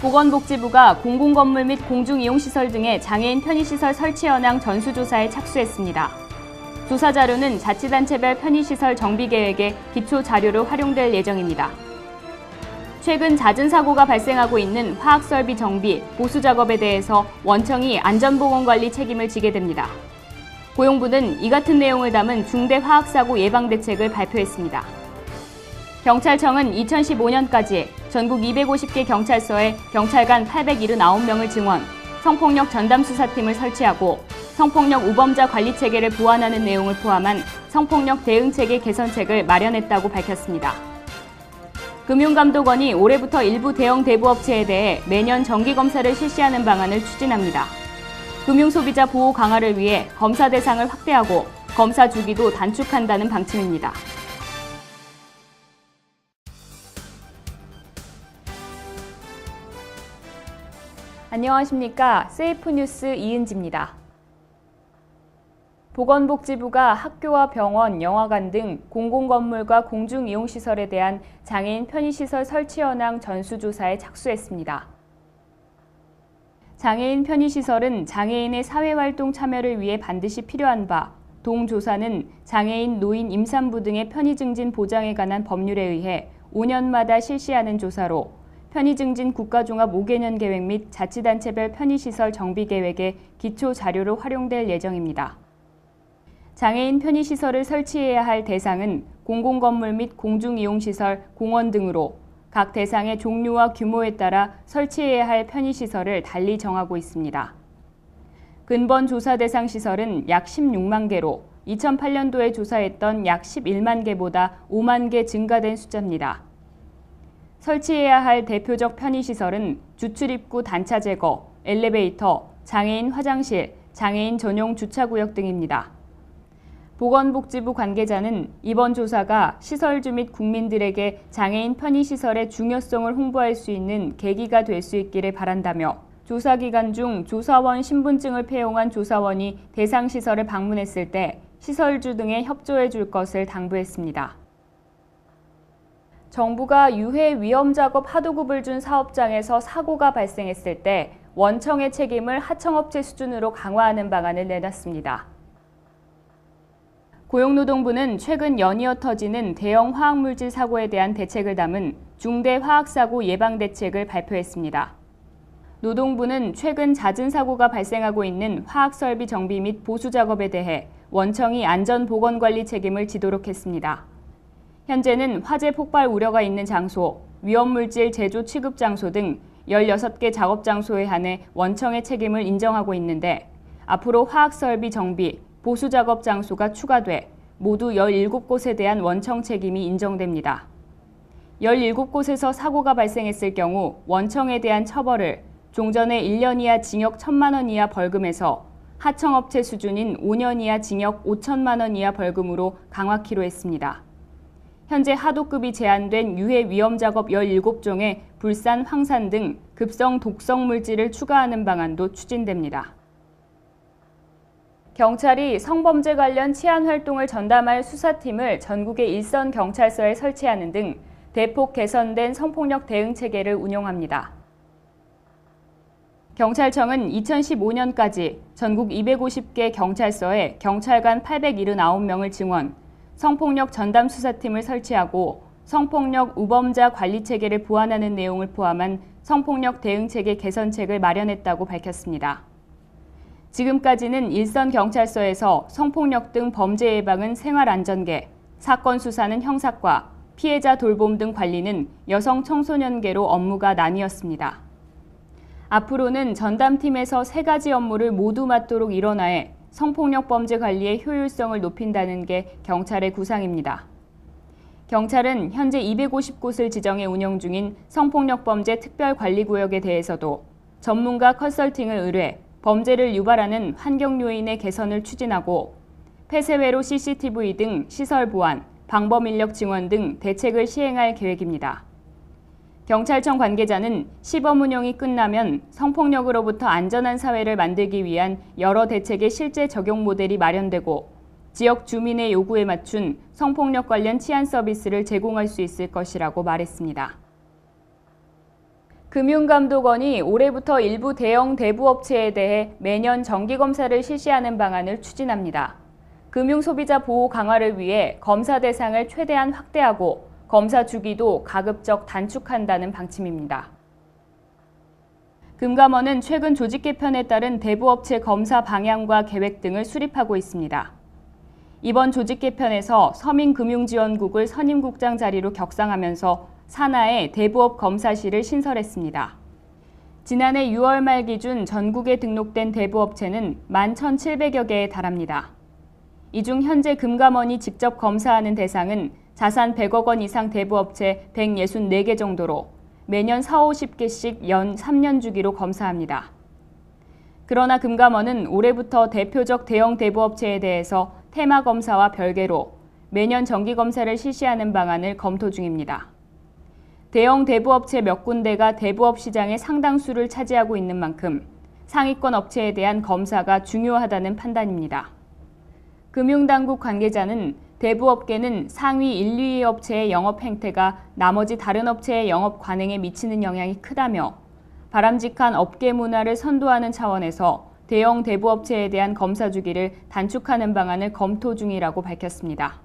보건복지부가 공공건물 및 공중이용시설 등의 장애인 편의시설 설치 현황 전수조사에 착수했습니다. 조사 자료는 자치단체별 편의시설 정비계획의 기초 자료로 활용될 예정입니다. 최근 잦은 사고가 발생하고 있는 화학설비 정비, 보수 작업에 대해서 원청이 안전보건관리 책임을 지게 됩니다. 고용부는 이 같은 내용을 담은 중대화학사고 예방대책을 발표했습니다. 경찰청은 2015년까지 전국 250개 경찰서에 경찰관 879명을 증원, 성폭력 전담수사팀을 설치하고 성폭력 우범자 관리체계를 보완하는 내용을 포함한 성폭력 대응체계 개선책을 마련했다고 밝혔습니다. 금융감독원이 올해부터 일부 대형 대부업체에 대해 매년 정기검사를 실시하는 방안을 추진합니다. 금융소비자 보호 강화를 위해 검사 대상을 확대하고 검사 주기도 단축한다는 방침입니다. 안녕하십니까. 세이프뉴스 이은지입니다. 보건복지부가 학교와 병원, 영화관 등 공공건물과 공중이용시설에 대한 장애인 편의시설 설치 현황 전수조사에 착수했습니다. 장애인 편의시설은 장애인의 사회활동 참여를 위해 반드시 필요한 바, 동조사는 장애인, 노인, 임산부 등의 편의증진 보장에 관한 법률에 의해 5년마다 실시하는 조사로 편의증진 국가종합 5개년 계획 및 자치단체별 편의시설 정비계획의 기초 자료로 활용될 예정입니다. 장애인 편의시설을 설치해야 할 대상은 공공건물 및 공중이용시설, 공원 등으로 각 대상의 종류와 규모에 따라 설치해야 할 편의시설을 달리 정하고 있습니다. 근본 조사 대상 시설은 약 16만 개로 2008년도에 조사했던 약 11만 개보다 5만 개 증가된 숫자입니다. 설치해야 할 대표적 편의시설은 주출입구 단차 제거, 엘리베이터, 장애인 화장실, 장애인 전용 주차구역 등입니다. 보건복지부 관계자는 이번 조사가 시설주 및 국민들에게 장애인 편의시설의 중요성을 홍보할 수 있는 계기가 될 수 있기를 바란다며 조사 기간 중 조사원 신분증을 폐용한 조사원이 대상 시설을 방문했을 때 시설주 등에 협조해 줄 것을 당부했습니다. 정부가 유해 위험 작업 하도급을 준 사업장에서 사고가 발생했을 때 원청의 책임을 하청업체 수준으로 강화하는 방안을 내놨습니다. 고용노동부는 최근 연이어 터지는 대형 화학물질 사고에 대한 대책을 담은 중대화학사고 예방대책을 발표했습니다. 노동부는 최근 잦은 사고가 발생하고 있는 화학설비 정비 및 보수 작업에 대해 원청이 안전보건관리 책임을 지도록 했습니다. 현재는 화재 폭발 우려가 있는 장소, 위험물질 제조 취급 장소 등 16개 작업 장소에 한해 원청의 책임을 인정하고 있는데 앞으로 화학설비 정비, 보수 작업 장소가 추가돼 모두 17곳에 대한 원청 책임이 인정됩니다. 17곳에서 사고가 발생했을 경우 원청에 대한 처벌을 종전의 1년 이하 징역 1,000만 원 이하 벌금에서 하청업체 수준인 5년 이하 징역 5천만 원 이하 벌금으로 강화키로 했습니다. 현재 하도급이 제한된 유해 위험 작업 17종에 불산, 황산 등 급성 독성 물질을 추가하는 방안도 추진됩니다. 경찰이 성범죄 관련 치안 활동을 전담할 수사팀을 전국의 일선 경찰서에 설치하는 등 대폭 개선된 성폭력 대응 체계를 운영합니다. 경찰청은 2015년까지 전국 250개 경찰서에 경찰관 879명을 증원, 성폭력 전담 수사팀을 설치하고 성폭력 우범자 관리 체계를 보완하는 내용을 포함한 성폭력 대응 체계 개선책을 마련했다고 밝혔습니다. 지금까지는 일선 경찰서에서 성폭력 등 범죄 예방은 생활안전계, 사건 수사는 형사과, 피해자 돌봄 등 관리는 여성 청소년계로 업무가 나뉘었습니다. 앞으로는 전담팀에서 3가지 업무를 모두 맡도록 일원화해 성폭력 범죄 관리의 효율성을 높인다는 게 경찰의 구상입니다. 경찰은 현재 250곳을 지정해 운영 중인 성폭력 범죄 특별관리구역에 대해서도 전문가 컨설팅을 의뢰 범죄를 유발하는 환경 요인의 개선을 추진하고 폐쇄회로 CCTV 등 시설 보안, 방범 인력 증원 등 대책을 시행할 계획입니다. 경찰청 관계자는 시범 운영이 끝나면 성폭력으로부터 안전한 사회를 만들기 위한 여러 대책의 실제 적용 모델이 마련되고 지역 주민의 요구에 맞춘 성폭력 관련 치안 서비스를 제공할 수 있을 것이라고 말했습니다. 금융감독원이 올해부터 일부 대형 대부업체에 대해 매년 정기검사를 실시하는 방안을 추진합니다. 금융소비자 보호 강화를 위해 검사 대상을 최대한 확대하고 검사 주기도 가급적 단축한다는 방침입니다. 금감원은 최근 조직 개편에 따른 대부업체 검사 방향과 계획 등을 수립하고 있습니다. 이번 조직 개편에서 서민금융지원국을 선임국장 자리로 격상하면서 산하에 대부업 검사실을 신설했습니다. 지난해 6월 말 기준 전국에 등록된 대부업체는 11,700여 개에 달합니다. 이 중 현재 금감원이 직접 검사하는 대상은 자산 100억 원 이상 대부업체 164개 정도로 매년 40-50개씩 연 3년 주기로 검사합니다. 그러나 금감원은 올해부터 대표적 대형 대부업체에 대해서 테마 검사와 별개로 매년 정기 검사를 실시하는 방안을 검토 중입니다. 대형 대부업체 몇 군데가 대부업 시장의 상당수를 차지하고 있는 만큼 상위권 업체에 대한 검사가 중요하다는 판단입니다. 금융당국 관계자는 대부업계는 상위 1, 2위 업체의 영업 행태가 나머지 다른 업체의 영업 관행에 미치는 영향이 크다며 바람직한 업계 문화를 선도하는 차원에서 대형 대부업체에 대한 검사 주기를 단축하는 방안을 검토 중이라고 밝혔습니다.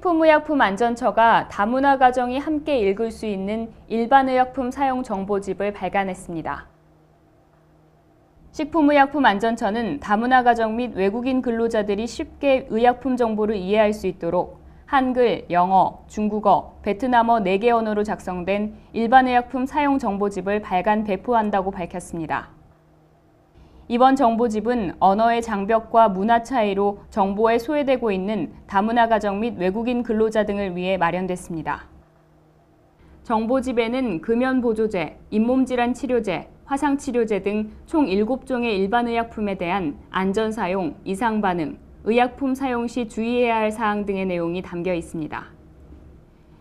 식품의약품안전처가 다문화 가정이 함께 읽을 수 있는 일반의약품 사용 정보집을 발간했습니다. 식품의약품안전처는 다문화 가정 및 외국인 근로자들이 쉽게 의약품 정보를 이해할 수 있도록 한글, 영어, 중국어, 베트남어 4개 언어로 작성된 일반의약품 사용 정보집을 발간 배포한다고 밝혔습니다. 이번 정보집은 언어의 장벽과 문화 차이로 정보에 소외되고 있는 다문화 가정 및 외국인 근로자 등을 위해 마련됐습니다. 정보집에는 금연보조제, 잇몸질환 치료제, 화상치료제 등 총 7종의 일반의약품에 대한 안전사용, 이상반응, 의약품 사용 시 주의해야 할 사항 등의 내용이 담겨 있습니다.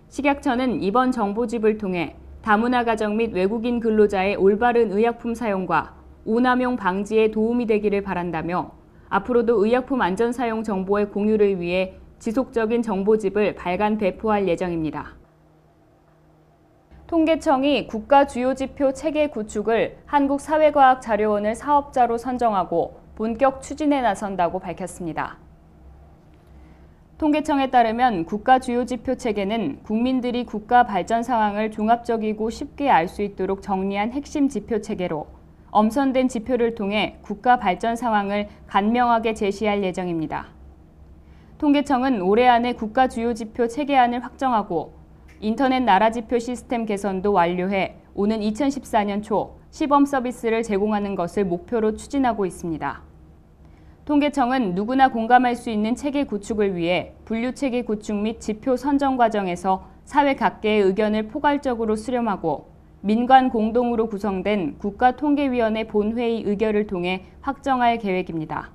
식약처는 이번 정보집을 통해 다문화 가정 및 외국인 근로자의 올바른 의약품 사용과 오남용 방지에 도움이 되기를 바란다며 앞으로도 의약품 안전 사용 정보의 공유를 위해 지속적인 정보집을 발간 배포할 예정입니다. 통계청이 국가 주요 지표 체계 구축을 한국사회과학자료원을 사업자로 선정하고 본격 추진에 나선다고 밝혔습니다. 통계청에 따르면 국가 주요 지표 체계는 국민들이 국가 발전 상황을 종합적이고 쉽게 알 수 있도록 정리한 핵심 지표 체계로 엄선된 지표를 통해 국가 발전 상황을 간명하게 제시할 예정입니다. 통계청은 올해 안에 국가 주요 지표 체계안을 확정하고 인터넷 나라 지표 시스템 개선도 완료해 오는 2014년 초 시범 서비스를 제공하는 것을 목표로 추진하고 있습니다. 통계청은 누구나 공감할 수 있는 체계 구축을 위해 분류체계 구축 및 지표 선정 과정에서 사회 각계의 의견을 포괄적으로 수렴하고 민관 공동으로 구성된 국가통계위원회 본회의 의결을 통해 확정할 계획입니다.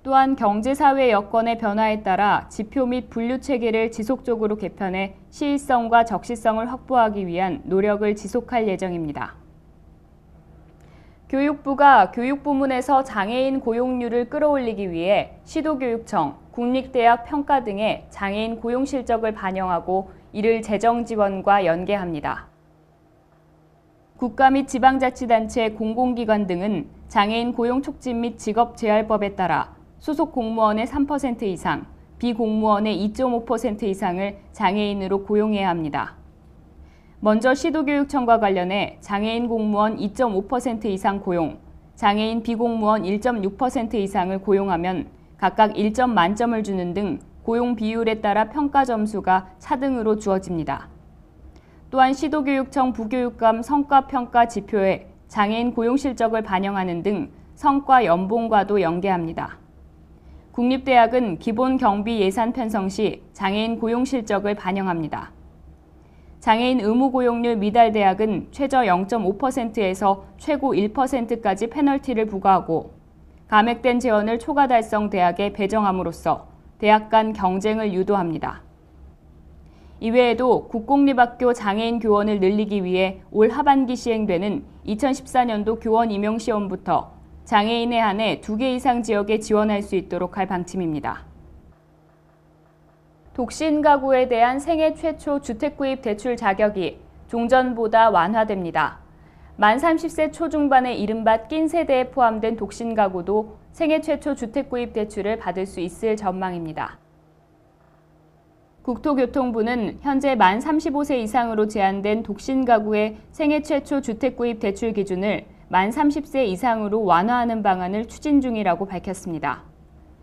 또한 경제사회 여건의 변화에 따라 지표 및 분류체계를 지속적으로 개편해 시의성과 적시성을 확보하기 위한 노력을 지속할 예정입니다. 교육부가 교육부문에서 장애인 고용률을 끌어올리기 위해 시도교육청, 국립대학 평가 등의 장애인 고용 실적을 반영하고 이를 재정 지원과 연계합니다. 국가 및 지방자치단체, 공공기관 등은 장애인 고용 촉진 및 직업재활법에 따라 소속 공무원의 3% 이상, 비공무원의 2.5% 이상을 장애인으로 고용해야 합니다. 먼저 시도교육청과 관련해 장애인 공무원 2.5% 이상 고용, 장애인 비공무원 1.6% 이상을 고용하면 각각 1점 만점을 주는 등 고용 비율에 따라 평가 점수가 차등으로 주어집니다. 또한 시도교육청 부교육감 성과평가 지표에 장애인 고용 실적을 반영하는 등 성과 연봉과도 연계합니다. 국립대학은 기본 경비 예산 편성 시 장애인 고용 실적을 반영합니다. 장애인 의무 고용률 미달 대학은 최저 0.5%에서 최고 1%까지 페널티를 부과하고 감액된 재원을 초과 달성 대학에 배정함으로써 대학 간 경쟁을 유도합니다. 이외에도 국공립학교 장애인 교원을 늘리기 위해 올 하반기 시행되는 2014년도 교원 임용시험부터 장애인에 한해 2개 이상 지역에 지원할 수 있도록 할 방침입니다. 독신 가구에 대한 생애 최초 주택구입 대출 자격이 종전보다 완화됩니다. 만 30세 초중반의 이른바 낀 세대에 포함된 독신 가구도 생애 최초 주택구입 대출을 받을 수 있을 전망입니다. 국토교통부는 현재 만 35세 이상으로 제한된 독신 가구의 생애 최초 주택구입 대출 기준을 만 30세 이상으로 완화하는 방안을 추진 중이라고 밝혔습니다.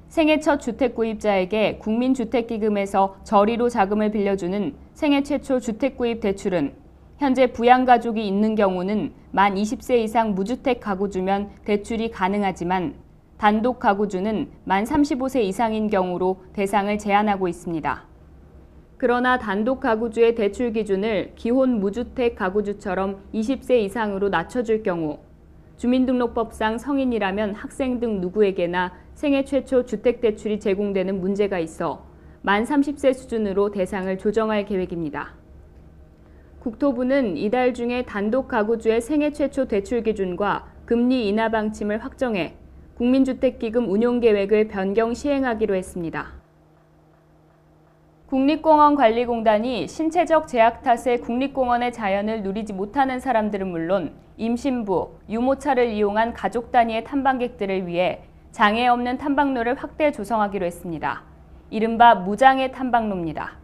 생애 첫 주택구입자에게 국민주택기금에서 저리로 자금을 빌려주는 생애 최초 주택구입 대출은 현재 부양가족이 있는 경우는 만 20세 이상 무주택 가구주면 대출이 가능하지만 단독 가구주는 만 35세 이상인 경우로 대상을 제한하고 있습니다. 그러나 단독 가구주의 대출 기준을 기혼 무주택 가구주처럼 20세 이상으로 낮춰줄 경우 주민등록법상 성인이라면 학생 등 누구에게나 생애 최초 주택대출이 제공되는 문제가 있어 만 30세 수준으로 대상을 조정할 계획입니다. 국토부는 이달 중에 단독 가구주의 생애 최초 대출 기준과 금리 인하 방침을 확정해 국민주택기금 운용계획을 변경 시행하기로 했습니다. 국립공원관리공단이 신체적 제약 탓에 국립공원의 자연을 누리지 못하는 사람들은 물론 임신부, 유모차를 이용한 가족 단위의 탐방객들을 위해 장애 없는 탐방로를 확대 조성하기로 했습니다. 이른바 무장애 탐방로입니다.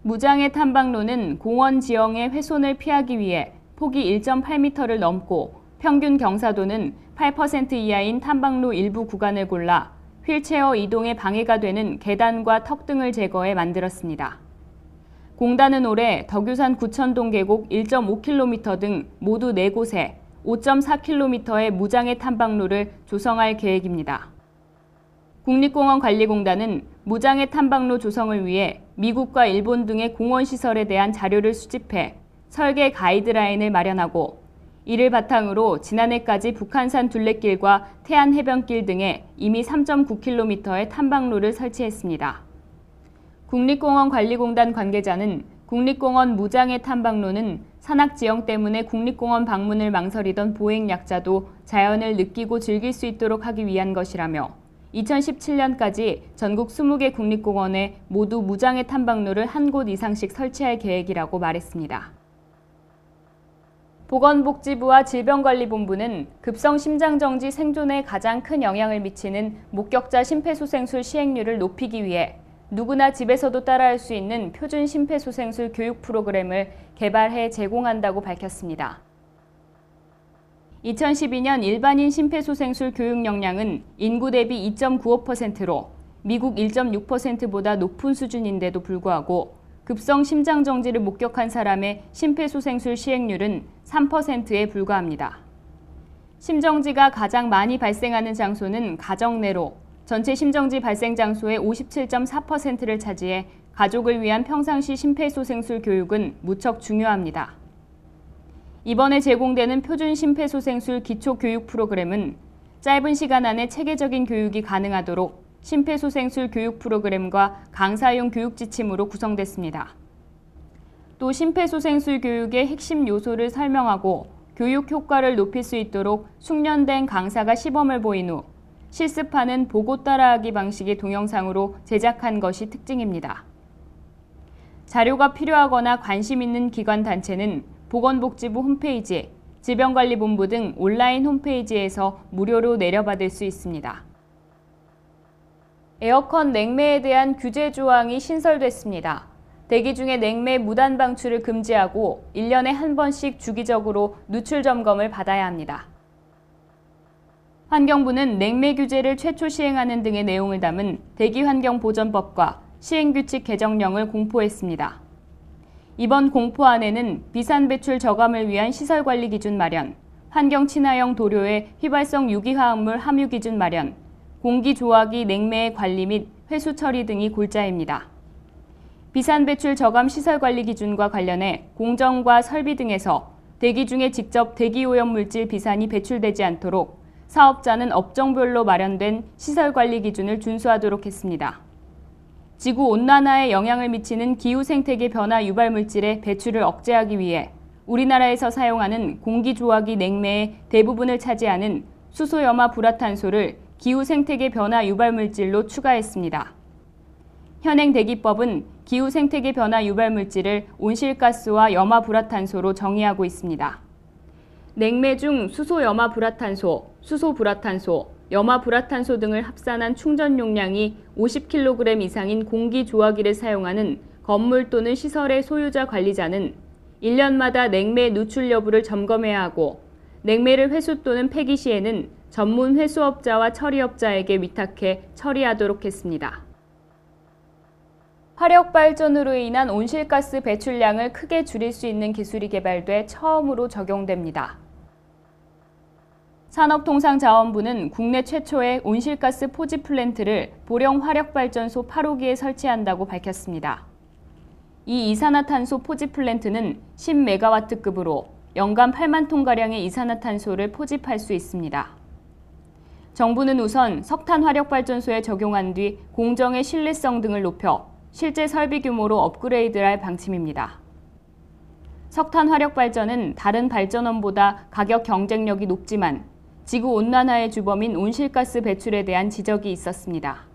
무장애 탐방로는 공원 지형의 훼손을 피하기 위해 폭이 1.8m를 넘고 평균 경사도는 8% 이하인 탐방로 일부 구간을 골라 휠체어 이동에 방해가 되는 계단과 턱 등을 제거해 만들었습니다. 공단은 올해 덕유산 구천동 계곡 1.5km 등 모두 4곳에 5.4km의 무장애 탐방로를 조성할 계획입니다. 국립공원관리공단은 무장애 탐방로 조성을 위해 미국과 일본 등의 공원시설에 대한 자료를 수집해 설계 가이드라인을 마련하고 이를 바탕으로 지난해까지 북한산 둘레길과 태안해변길 등에 이미 3.9km의 탐방로를 설치했습니다. 국립공원관리공단 관계자는 국립공원 무장애 탐방로는 산악지형 때문에 국립공원 방문을 망설이던 보행약자도 자연을 느끼고 즐길 수 있도록 하기 위한 것이라며 2017년까지 전국 20개 국립공원에 모두 무장애 탐방로를 한 곳 이상씩 설치할 계획이라고 말했습니다. 보건복지부와 질병관리본부는 급성심장정지 생존에 가장 큰 영향을 미치는 목격자 심폐소생술 시행률을 높이기 위해 누구나 집에서도 따라할 수 있는 표준 심폐소생술 교육 프로그램을 개발해 제공한다고 밝혔습니다. 2012년 일반인 심폐소생술 교육 역량은 인구 대비 2.95%로 미국 1.6%보다 높은 수준인데도 불구하고 급성 심장정지를 목격한 사람의 심폐소생술 시행률은 3%에 불과합니다. 심정지가 가장 많이 발생하는 장소는 가정 내로 전체 심정지 발생 장소의 57.4%를 차지해 가족을 위한 평상시 심폐소생술 교육은 무척 중요합니다. 이번에 제공되는 표준 심폐소생술 기초교육 프로그램은 짧은 시간 안에 체계적인 교육이 가능하도록 심폐소생술 교육 프로그램과 강사용 교육 지침으로 구성됐습니다. 또 심폐소생술 교육의 핵심 요소를 설명하고 교육 효과를 높일 수 있도록 숙련된 강사가 시범을 보인 후 실습하는 보고 따라하기 방식의 동영상으로 제작한 것이 특징입니다. 자료가 필요하거나 관심 있는 기관 단체는 보건복지부 홈페이지, 질병관리본부 등 온라인 홈페이지에서 무료로 내려받을 수 있습니다. 에어컨 냉매에 대한 규제 조항이 신설됐습니다. 대기 중에 냉매 무단 방출을 금지하고 1년에 한 번씩 주기적으로 누출 점검을 받아야 합니다. 환경부는 냉매 규제를 최초 시행하는 등의 내용을 담은 대기환경보전법과 시행규칙 개정령을 공포했습니다. 이번 공포안에는 비산배출 저감을 위한 시설관리 기준 마련, 환경친화형 도료의 휘발성 유기화합물 함유 기준 마련, 공기조화기 냉매의 관리 및 회수 처리 등이 골자입니다. 비산배출 저감 시설관리 기준과 관련해 공정과 설비 등에서 대기 중에 직접 대기오염물질 비산이 배출되지 않도록 사업자는 업종별로 마련된 시설관리 기준을 준수하도록 했습니다. 지구온난화에 영향을 미치는 기후생태계 변화 유발물질의 배출을 억제하기 위해 우리나라에서 사용하는 공기조화기 냉매의 대부분을 차지하는 수소염화 불화탄소를 기후생태계 변화 유발물질로 추가했습니다. 현행 대기법은 기후 생태계 변화 유발 물질을 온실가스와 염화불화탄소로 정의하고 있습니다. 냉매 중 수소 염화불화탄소, 수소 불화탄소, 염화불화탄소 등을 합산한 충전 용량이 50kg 이상인 공기 조화기를 사용하는 건물 또는 시설의 소유자 관리자는 1년마다 냉매 누출 여부를 점검해야 하고 냉매를 회수 또는 폐기 시에는 전문 회수업자와 처리업자에게 위탁해 처리하도록 했습니다. 화력발전으로 인한 온실가스 배출량을 크게 줄일 수 있는 기술이 개발돼 처음으로 적용됩니다. 산업통상자원부는 국내 최초의 온실가스 포지 플랜트를 보령 화력발전소 8호기에 설치한다고 밝혔습니다. 이 이산화탄소 포지 플랜트는 10메가와트급으로 연간 8만 톤가량의 이산화탄소를 포집할 수 있습니다. 정부는 우선 석탄 화력발전소에 적용한 뒤 공정의 신뢰성 등을 높여 실제 설비 규모로 업그레이드할 방침입니다. 석탄 화력발전은 다른 발전원보다 가격 경쟁력이 높지만 지구온난화의 주범인 온실가스 배출에 대한 지적이 있었습니다.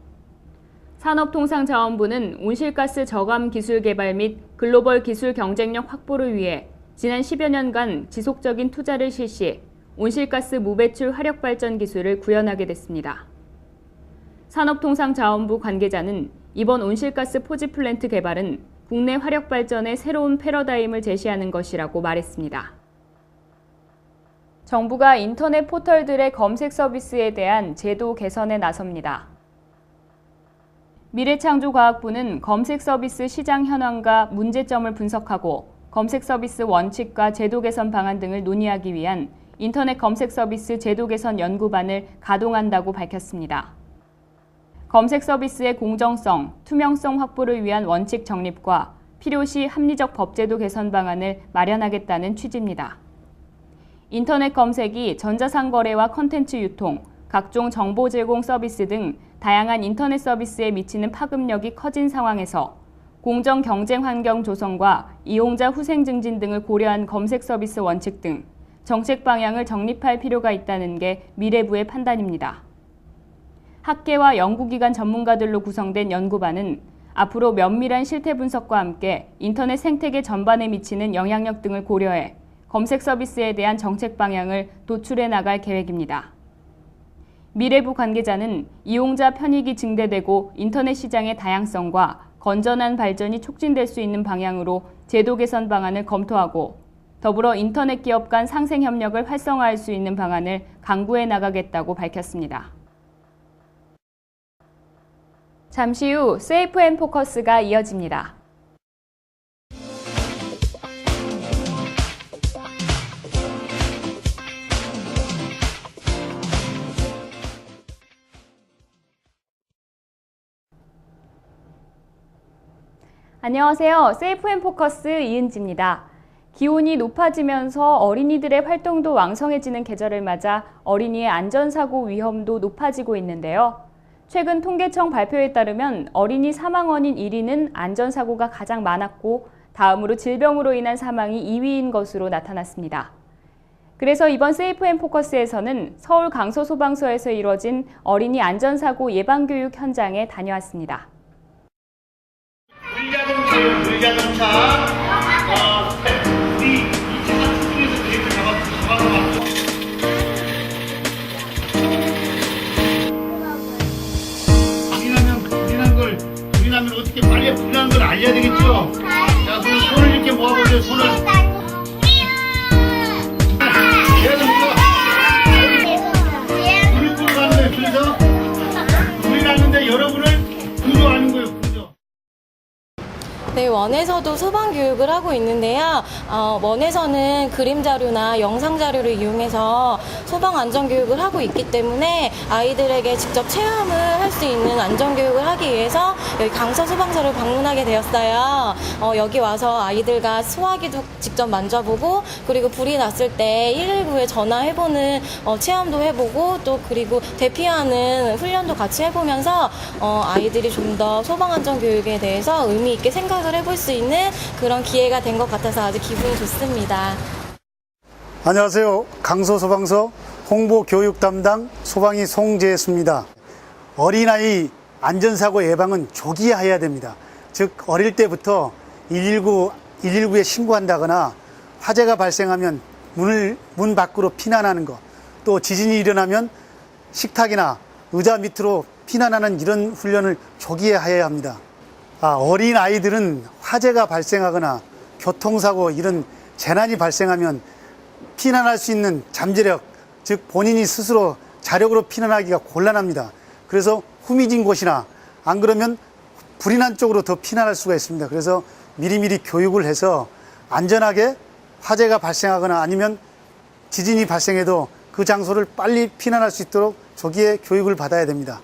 산업통상자원부는 온실가스 저감 기술 개발 및 글로벌 기술 경쟁력 확보를 위해 지난 10여 년간 지속적인 투자를 실시, 온실가스 무배출 화력발전 기술을 구현하게 됐습니다. 산업통상자원부 관계자는 이번 온실가스 포지 플랜트 개발은 국내 화력발전의 새로운 패러다임을 제시하는 것이라고 말했습니다. 정부가 인터넷 포털들의 검색 서비스에 대한 제도 개선에 나섭니다. 미래창조과학부는 검색 서비스 시장 현황과 문제점을 분석하고 검색 서비스 원칙과 제도 개선 방안 등을 논의하기 위한 인터넷 검색 서비스 제도 개선 연구반을 가동한다고 밝혔습니다. 검색 서비스의 공정성, 투명성 확보를 위한 원칙 정립과 필요시 합리적 법제도 개선 방안을 마련하겠다는 취지입니다. 인터넷 검색이 전자상거래와 콘텐츠 유통, 각종 정보 제공 서비스 등 다양한 인터넷 서비스에 미치는 파급력이 커진 상황에서 공정 경쟁 환경 조성과 이용자 후생 증진 등을 고려한 검색 서비스 원칙 등 정책 방향을 정립할 필요가 있다는 게 미래부의 판단입니다. 학계와 연구기관 전문가들로 구성된 연구반은 앞으로 면밀한 실태 분석과 함께 인터넷 생태계 전반에 미치는 영향력 등을 고려해 검색 서비스에 대한 정책 방향을 도출해 나갈 계획입니다. 미래부 관계자는 이용자 편익이 증대되고 인터넷 시장의 다양성과 건전한 발전이 촉진될 수 있는 방향으로 제도 개선 방안을 검토하고 더불어 인터넷 기업 간 상생 협력을 활성화할 수 있는 방안을 강구해 나가겠다고 밝혔습니다. 잠시 후 세이프 앤 포커스가 이어집니다. 안녕하세요. 세이프 앤 포커스 이은지입니다. 기온이 높아지면서 어린이들의 활동도 왕성해지는 계절을 맞아 어린이의 안전사고 위험도 높아지고 있는데요. 최근 통계청 발표에 따르면 어린이 사망 원인 1위는 안전사고가 가장 많았고 다음으로 질병으로 인한 사망이 2위인 것으로 나타났습니다. 그래서 이번 세이프 앤 포커스에서는 서울 강서소방서에서 이뤄진 어린이 안전사고 예방교육 현장에 다녀왔습니다. 물자동차, 우리 이 차가 특징에서 브레이크 잡아가지고 불이 나면 어떻게 빨리 불이 나는 걸 알려야 되겠죠? 자, 그럼 손을 이렇게 모아보세요, 손을. 그래서 불이 끄고 가는 거예요. 그래서 불이 났는데 여러분을 구조하는 거예요. 네, 원에서도 소방 교육을 하고 있는데요. 원에서는 그림 자료나 영상 자료를 이용해서 소방 안전 교육을 하고 있기 때문에 아이들에게 직접 체험을 할 수 있는 안전 교육을 하기 위해서 여기 강서 소방서를 방문하게 되었어요. 여기 와서 아이들과 소화기도 직접 만져보고 그리고 불이 났을 때 119에 전화해보는 체험도 해보고 또 그리고 대피하는 훈련도 같이 해보면서 아이들이 좀 더 소방 안전 교육에 대해서 의미 있게 생각을 해볼 수 있는 그런 기회가 된 것 같아서 아주 기분이 좋습니다. 안녕하세요. 강서소방서 홍보교육 담당 소방이 송재수입니다. 어린아이 안전사고 예방은 조기에 해야 됩니다. 즉 어릴 때부터 119에 신고한다거나 화재가 발생하면 문 밖으로 피난하는 것, 또 지진이 일어나면 식탁이나 의자 밑으로 피난하는 이런 훈련을 조기에 해야 합니다. 어린 아이들은 화재가 발생하거나 교통사고 이런 재난이 발생하면 피난할 수 있는 잠재력, 즉 본인이 스스로 자력으로 피난하기가 곤란합니다. 그래서 후미진 곳이나 안 그러면 불이 난 쪽으로 더 피난할 수가 있습니다. 그래서 미리미리 교육을 해서 안전하게 화재가 발생하거나 아니면 지진이 발생해도 그 장소를 빨리 피난할 수 있도록 조기에 교육을 받아야 됩니다.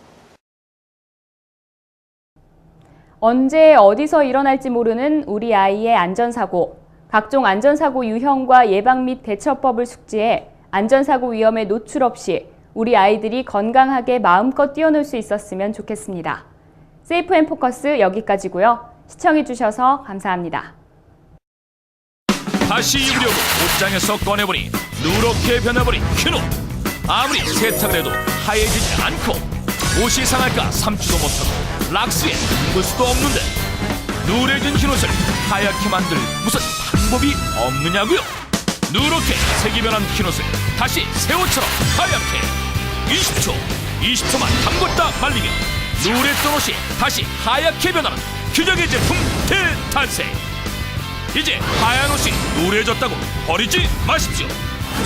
언제 어디서 일어날지 모르는 우리 아이의 안전사고, 각종 안전사고 유형과 예방 및 대처법을 숙지해 안전사고 위험에 노출 없이 우리 아이들이 건강하게 마음껏 뛰어놀 수 있었으면 좋겠습니다. 세이프앤포커스 여기까지고요. 시청해주셔서 감사합니다. 다시 입으려고 옷장에서 꺼내보니 누렇게 변해버린 큐노. 아무리 세탁을 해도 하얘지지 않고 옷이 상할까 삼지도 못하고 락스에 입을 수도 없는데 누래진 흰옷을 하얗게 만들 무슨 방법이 없느냐고요? 누렇게 색이 변한 흰옷을 다시 새 옷처럼 하얗게 20초만 담궜다 말리면 누랬던 옷이 다시 하얗게 변하는 기적의 제품 대탄생. 이제 하얀 옷이 누래졌다고 버리지 마십시오.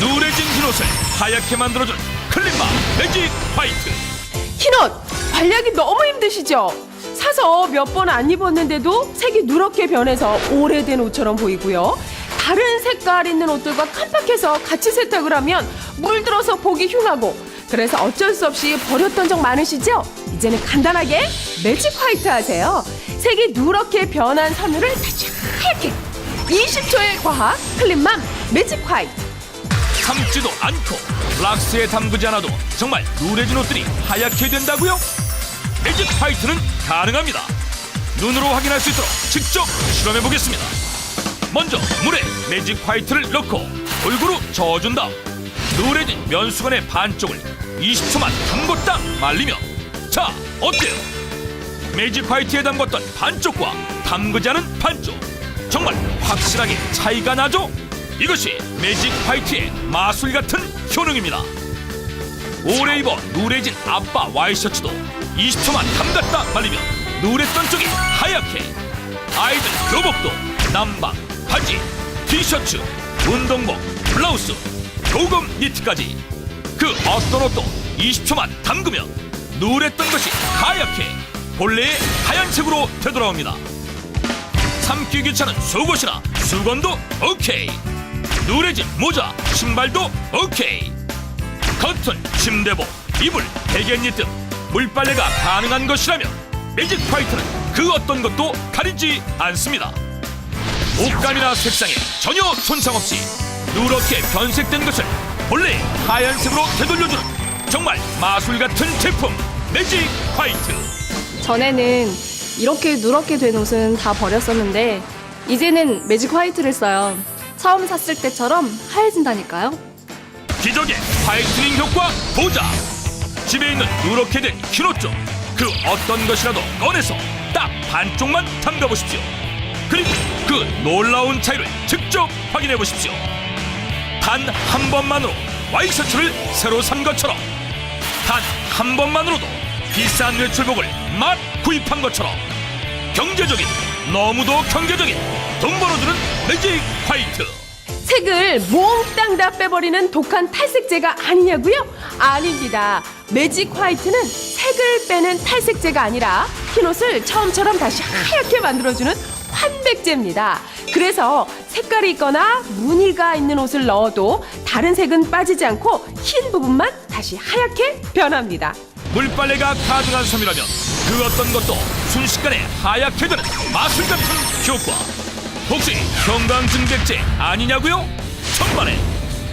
누래진 흰옷을 하얗게 만들어준 클린마 매직 화이트. 흰옷 관리하기 너무 힘드시죠? 사서 몇 번 안 입었는데도 색이 누렇게 변해서 오래된 옷처럼 보이고요. 다른 색깔 있는 옷들과 깜빡해서 같이 세탁을 하면 물들어서 보기 흉하고, 그래서 어쩔 수 없이 버렸던 적 많으시죠? 이제는 간단하게 매직 화이트 하세요. 색이 누렇게 변한 섬유를 다시 하얗게 20초의 과학 클린맘 매직 화이트. 삶지도 않고 락스에 담그지 않아도 정말 누래진 옷들이 하얗게 된다고요? 매직 화이트는 가능합니다. 눈으로 확인할 수 있도록 직접 실험해 보겠습니다. 먼저 물에 매직 화이트를 넣고 골고루 저어준 다음 누래진 면수건의 반쪽을 20초만 담궜다 말리면, 자 어때요? 매직 화이트에 담궜던 반쪽과 담그지 않은 반쪽, 정말 확실하게 차이가 나죠? 이것이 매직 화이트의 마술 같은 효능입니다. 오래 입어 누래진 아빠 와이셔츠도 20초만 담갔다 말리면 누랬던 쪽이 하얗게. 아이들 교복도 남방, 바지, 티셔츠, 운동복, 블라우스, 고금 니트까지 그 어떤 옷도 20초만 담그면 누랬던 것이 하얗게 본래의 하얀색으로 되돌아옵니다. 삶기 귀찮은 속옷이나 수건도 오케이. 누래진 모자, 신발도 오케이. 커튼, 침대복, 이불, 베갯잎 등 물빨래가 가능한 것이라면 매직 화이트는 그 어떤 것도 가리지 않습니다. 옷감이나 색상에 전혀 손상 없이 누렇게 변색된 것을 본래 하얀색으로 되돌려주는 정말 마술 같은 제품 매직 화이트. 전에는 이렇게 누렇게 된 옷은 다 버렸었는데 이제는 매직 화이트를 써요. 처음 샀을 때처럼 하얘진다니까요. 기적의 화이트닝 효과 보자. 집에 있는 누렇게 된 흰옷 중 그 어떤 것이라도 꺼내서 딱 반쪽만 담가 보십시오. 그리고 그 놀라운 차이를 직접 확인해 보십시오. 단 한 번만으로 와이셔츠를 새로 산 것처럼, 단 한 번만으로도 비싼 외출복을 막 구입한 것처럼 경제적인, 너무도 경제적인 돈 벌어주는 매직 화이트. 색을 몽땅 다 빼버리는 독한 탈색제가 아니냐고요? 아닙니다. 매직 화이트는 색을 빼는 탈색제가 아니라 흰옷을 처음처럼 다시 하얗게 만들어주는 환백제입니다. 그래서 색깔이 있거나 무늬가 있는 옷을 넣어도 다른 색은 빠지지 않고 흰 부분만 다시 하얗게 변합니다. 물빨래가 가능한 섬이라면 그 어떤 것도 순식간에 하얗게 되는 마술 같은 효과. 혹시 형광증백제 아니냐고요? 천만에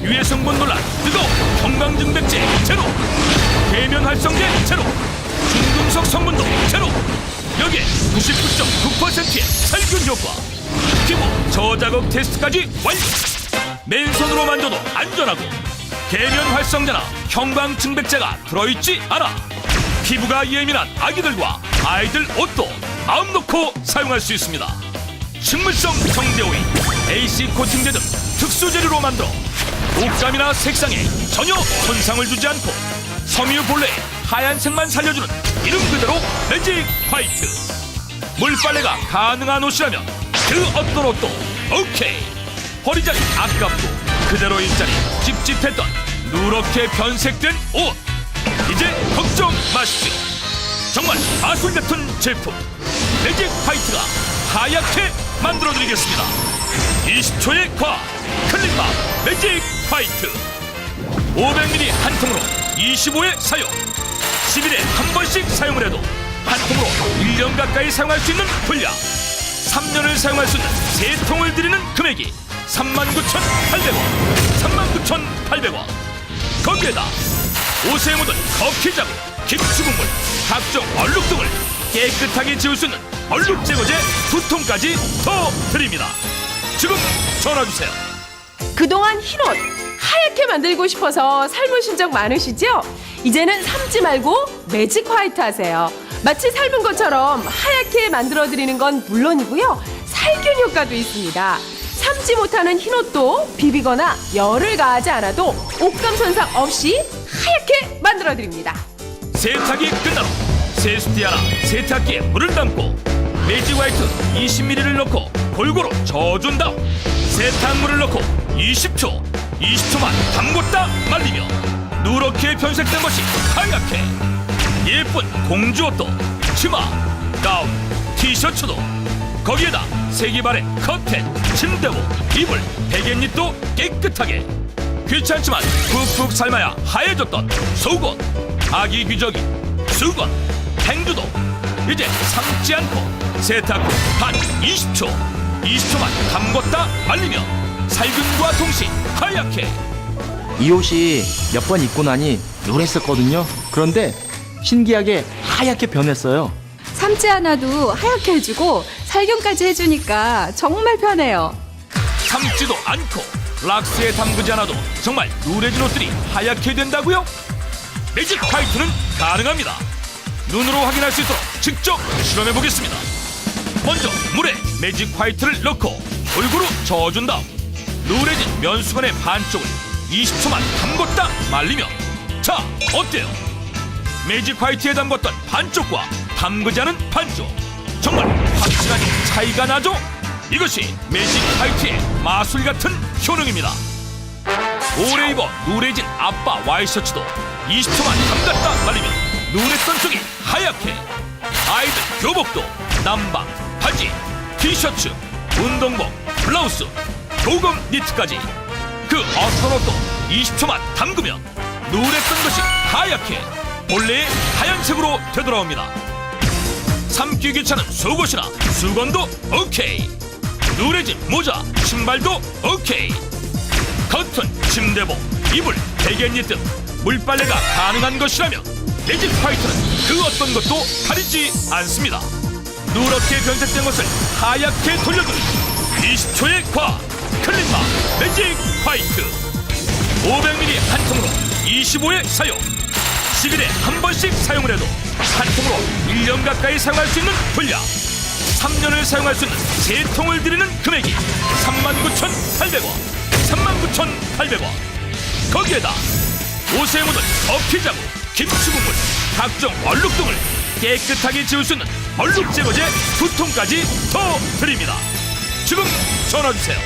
유해 성분 논란 뜨거운 형광증백제 제로, 계면 활성제 제로, 중금속 성분도 제로. 여기에 99.9%의 살균 효과, 피부 저자극 테스트까지 완료. 맨손으로 만져도 안전하고 계면 활성제나 형광증백제가 들어있지 않아 피부가 예민한 아기들과 아이들 옷도 마음 놓고 사용할 수 있습니다. 식물성 정제오일, AC 코팅제 등 특수 재료로 만들어 옷감이나 색상에 전혀 손상을 주지 않고 섬유 본래의 하얀색만 살려주는 이름 그대로 매직 화이트. 물빨래가 가능한 옷이라면 그 어떤 옷도 오케이. 버리자니 아깝고 그대로 일자리 찝찝했던 누렇게 변색된 옷, 이제 걱정 마십시오. 정말 마술 같은 제품 매직 화이트가 하얗게 만들어드리겠습니다. 20초의 과학 클린맘 매직 화이트. 500ml 한 통으로 25회 사용. 10일에 한 번씩 사용을 해도 한 통으로 1년 가까이 사용할 수 있는 분량. 3년을 사용할 수 있는 3통을 드리는 금액이 39,800원. 39,800원. 거기에다 옷에 묻은 커피 자국, 김치 국물, 각종 얼룩 등을 깨끗하게 지울 수 있는 얼룩 제거제 2통까지 더 드립니다. 지금 전화주세요. 그동안 흰옷 하얗게 만들고 싶어서 삶으신 적 많으시죠? 이제는 삶지 말고 매직 화이트 하세요. 마치 삶은 것처럼 하얗게 만들어드리는 건 물론이고요. 살균 효과도 있습니다. 삶지 못하는 흰옷도 비비거나 열을 가하지 않아도 옷감 손상 없이 하얗게 만들어드립니다. 세탁이 끝난 후 세수대 하나 세탁기에 물을 담고 매직 화이트 20ml를 넣고 골고루 저어준 다음 세탁물을 넣고 20초만 담궜다 말리며 누렇게 변색된 것이 하얗게. 예쁜 공주옷도 치마, 가운, 티셔츠도 거기에다 세기발의 커튼, 침대복, 이불, 베갯잎도 깨끗하게. 귀찮지만 푹푹 삶아야 하얘졌던 속옷, 아기 귀저귀, 수건, 행주도 이제 삶지 않고 세탁 후 단 20초만 담궜다 말리며 살균과 동시에 하얗게. 이 옷이 몇 번 입고 나니 누랬었거든요. 그런데 신기하게 하얗게 변했어요. 삶지 않아도 하얗게 해주고 살균까지 해주니까 정말 편해요. 삶지도 않고 락스에 담그지 않아도 정말 누래진 옷들이 하얗게 된다고요? 매직 화이트는 가능합니다. 눈으로 확인할 수 있도록 직접 실험해 보겠습니다. 먼저 물에 매직 화이트를 넣고 골고루 저어준 다음 누래진 면수건의 반쪽을 20초만 담궜다 말리면 자, 어때요? 매직 화이트에 담궜던 반쪽과 담그지 않은 반쪽 정말 확실한 차이가 나죠? 이것이 매직 화이트의 마술 같은 효능입니다. 오래 입어 누래진 아빠 와이셔츠도 20초만 담갔다 말리면 누랬던 쪽이 하얗게. 아이들 교복도 남방, 바지, 티셔츠, 운동복, 블라우스, 도금 니트까지 그 어떤 옷도 20초만 담그면 누랬던 것이 하얗게 본래의 하얀색으로 되돌아옵니다. 삶기 귀찮은 속옷이나 수건도 오케이. 누래진 모자, 신발도 오케이. 커튼, 침대복, 이불, 베갯잎 등 물빨래가 가능한 것이라면 매직 화이트는 그 어떤 것도 가리지 않습니다. 누렇게 변색된 것을 하얗게 돌려주는 20초의 과학 클린맘 매직 화이트. 500ml 한 통으로 25회 사용. 10일에 한 번씩 사용을 해도 한 통으로 1년 가까이 사용할 수 있는 분량. 3년을 사용할 수 있는 3통을 드리는 금액이 39,800원. 39,800원. 거기에다 옷에 묻은 커피 자국, 김치 국물, 각종 얼룩 등을 깨끗하게 지울 수 있는 얼룩 제거제 2통까지 더 드립니다. 지금 전화주세요.